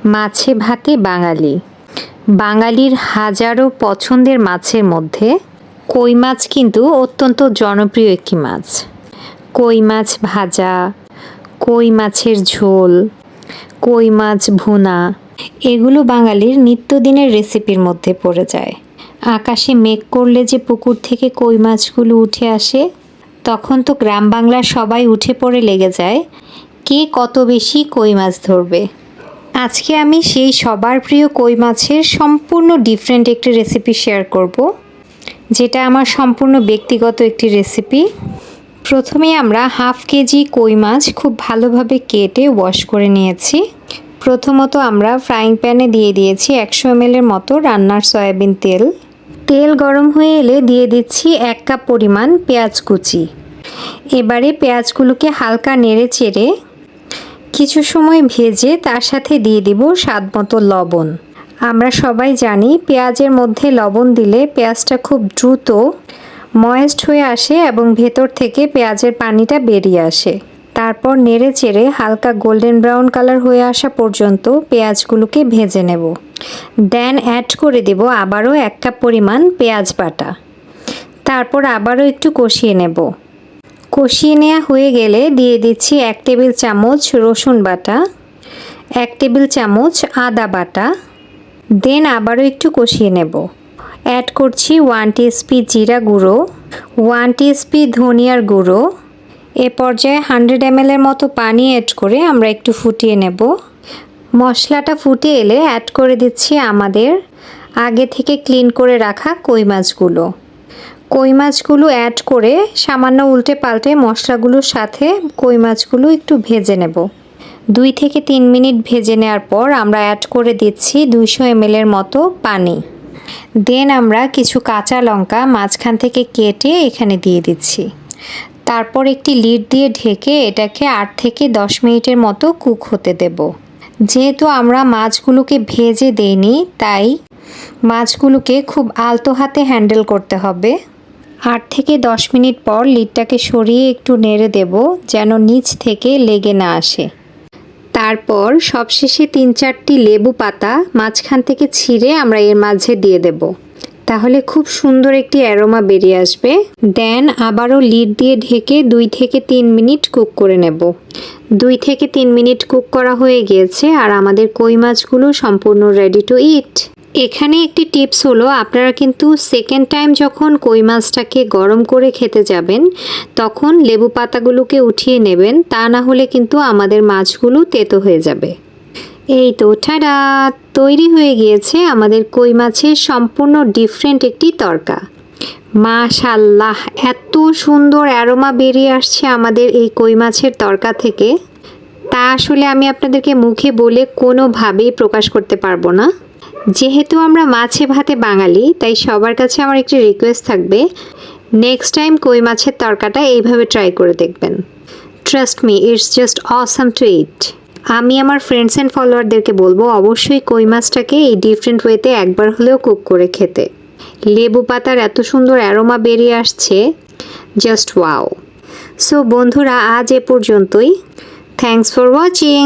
মাছে ভাতে বাঙালি। বাঙালির হাজারো পছন্দের মাছের মধ্যে কই মাছ কিন্তু অত্যন্ত জনপ্রিয় একটি মাছ। কই মাছ ভাজা, কই মাছের ঝোল, কই মাছ ভুনা, এগুলো বাঙালির নিত্যদিনের রেসিপির মধ্যে পড়ে যায়। আকাশে মেঘ করলে যে পুকুর থেকে কই মাছগুলো উঠে আসে, তখন তো গ্রাম বাংলার সবাই উঠে পড়ে লেগে যায় কে কত বেশি কই মাছ ধরবে। আজকে আমি সেই সবার প্রিয় কই মাছের সম্পূর্ণ ডিফারেন্ট একটি রেসিপি শেয়ার করব, যেটা আমার সম্পূর্ণ ব্যক্তিগত একটি রেসিপি। প্রথমে আমরা হাফ কেজি কই মাছ খুব ভালোভাবে কেটে ওয়াশ করে নিয়েছি। প্রথমত আমরা ফ্রাইং প্যানে দিয়ে দিয়েছি 100 ml এর মতো রান্নার সয়াবিন তেল। তেল গরম হয়ে এলে দিয়ে দিচ্ছি 1 কাপ পরিমাণ পেঁয়াজ কুচি। এবারে পেঁয়াজগুলোকে হালকা নেড়ে চেড়ে কিছু সময় ভেজে তার সাথে দিয়ে দিব স্বাদ মতো লবণ। আমরা সবাই জানি পেঁয়াজের মধ্যে লবণ দিলে পেঁয়াজটা খুব দ্রুত ময়েস্ট হয়ে আসে এবং ভেতর থেকে পেঁয়াজের পানিটা বেরিয়ে আসে। তারপর নেড়ে চেড়ে হালকা গোল্ডেন ব্রাউন কালার হয়ে আসা পর্যন্ত পেঁয়াজগুলোকে ভেজে নেব। দেন অ্যাড করে দেব আবারও 1 কাপ পরিমাণ পেঁয়াজ বাটা। তারপর আবারও একটু কষিয়ে নেব। কষিয়ে নেওয়া হয়ে গেলে দিয়ে দিচ্ছি 1 টেবিল চামচ রসুন বাটা, 1 টেবিল চামচ আদা বাটা। দেন আবারও একটু কষিয়ে নেব। অ্যাড করছি 1 টিস্পি জিরা গুঁড়ো, 1 টিস্পি ধনিয়ার গুঁড়ো। এ পর্যায়ে 100 ml এর মতো পানি অ্যাড করে আমরা একটু ফুটিয়ে নেব। মশলাটা ফুটে এলে অ্যাড করে দিচ্ছি আমাদের আগে থেকে ক্লিন করে রাখা কই মাছগুলো। কই মাছগুলো অ্যাড করে সামান্য উল্টে পাল্টে মশলাগুলোর সাথে কই মাছগুলো একটু ভেজে নেব। 2 থেকে 3 মিনিট ভেজে নেওয়ার পর আমরা অ্যাড করে দিচ্ছি 200 ml এর মতো পানি। দেন আমরা কিছু কাঁচা লঙ্কা মাঝখান থেকে কেটে এখানে দিয়ে দিচ্ছি। তারপর একটি লিড দিয়ে ঢেকে এটাকে 8 থেকে 10 মিনিটের মতো কুক হতে দেব। যেহেতু আমরা মাছগুলোকে ভেজে দেইনি, তাই মাছগুলোকে খুব আলতো হাতে হ্যান্ডেল করতে হবে। 8 থেকে 10 মিনিট পর লিডটাকে সরিয়ে একটু নেড়ে দেব যেন নিচ থেকে লেগে না আসে। তারপর সবশেষে 3-4টি লেবু পাতা মাঝখান থেকে ছিঁড়ে আমরা এর মাঝে দিয়ে দেব। তাহলে খুব সুন্দর একটি অ্যারোমা বেরিয়ে আসবে। দেন আবারও লিড দিয়ে ঢেকে 2 থেকে 3 মিনিট কুক করে নেব। 2 থেকে 3 মিনিট কুক করা হয়ে গিয়েছে আর আমাদের কই মাছগুলো সম্পূর্ণ রেডি টু ইট। এখানে একটি টিপস হলো, আপনারা কিন্তু সেকেন্ড টাইম যখন কই মাছটাকে গরম করে খেতে যাবেন তখন লেবু পাতাগুলোকে উঠিয়ে নেবেন, তা না হলে কিন্তু আমাদের মাছগুলো তেতো হয়ে যাবে। এই তো ঠাডা, তৈরি হয়ে গিয়েছে আমাদের কই মাছের সম্পূর্ণ ডিফারেন্ট একটি তরকা। মাশাআল্লাহ, এত সুন্দর অ্যারোমা বেরিয়ে আসছে আমাদের এই কই মাছের তরকা থেকে, তা আসলে আমি আপনাদেরকে মুখে বলে কোনোভাবেই প্রকাশ করতে পারবো না। যেহেতু আমরা মাছে ভাতে বাঙালি, তাই সবার কাছে আমার একটি রিকোয়েস্ট থাকবে, নেক্সট টাইম কই মাছের তরকাটা এইভাবে ট্রাই করে দেখবেন। Trust me, it's just awesome to eat. আমি আমার ফ্রেন্ডস অ্যান্ড ফলোয়ারদেরকে বলবো অবশ্যই কই মাছটাকে এই ডিফারেন্ট ওয়েতে একবার হলেও কুক করে খেতে। লেবু পাতার এত সুন্দর অ্যারোমা বেরিয়ে আসছে, জাস্ট ওয়াও। সো বন্ধুরা, আজ এ পর্যন্তই। Thanks for watching.